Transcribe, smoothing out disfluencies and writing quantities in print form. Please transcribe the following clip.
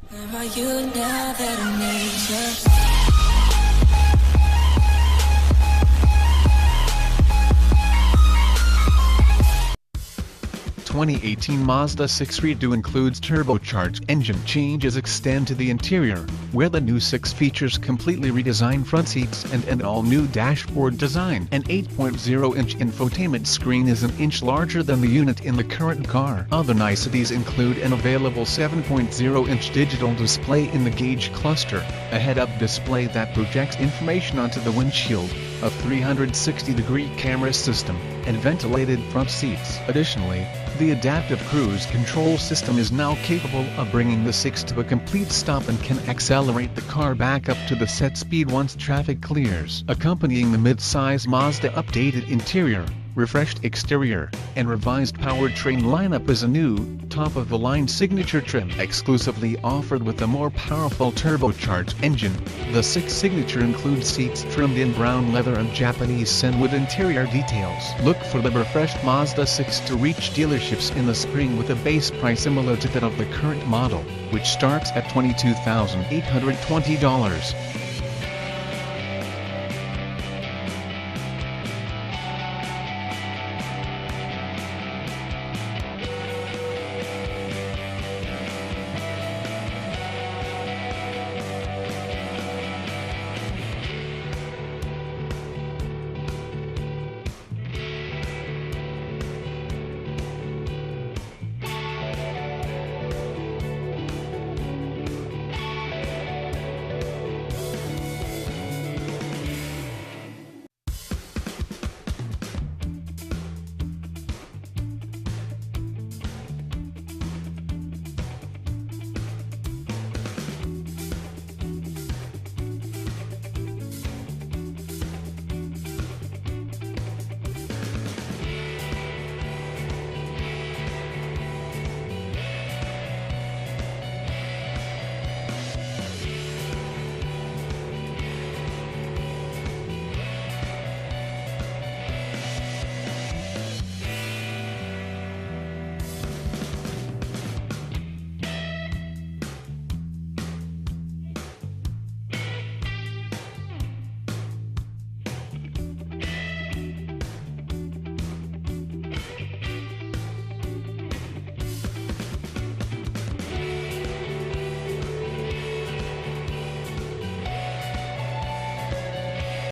Where are you now that I need you? 2018 Mazda 6 redo includes turbocharged engine changes extend to the interior, where the new 6 features completely redesigned front seats and an all-new dashboard design. An 8.0-inch infotainment screen is an inch larger than the unit in the current car. Other niceties include an available 7.0-inch digital display in the gauge cluster, a head-up display that projects information onto the windshield, a 360-degree camera system, and ventilated front seats. Additionally, the adaptive cruise control system is now capable of bringing the 6 to a complete stop and can accelerate the car back up to the set speed once traffic clears. Accompanying the mid-size Mazda updated interior, refreshed exterior, and revised powertrain lineup is a new, top-of-the-line signature trim exclusively offered with a more powerful turbocharged engine. The 6 signature includes seats trimmed in brown leather and Japanese Sen with interior details. Look for the refreshed Mazda 6 to reach dealerships in the spring with a base price similar to that of the current model, which starts at $22,820.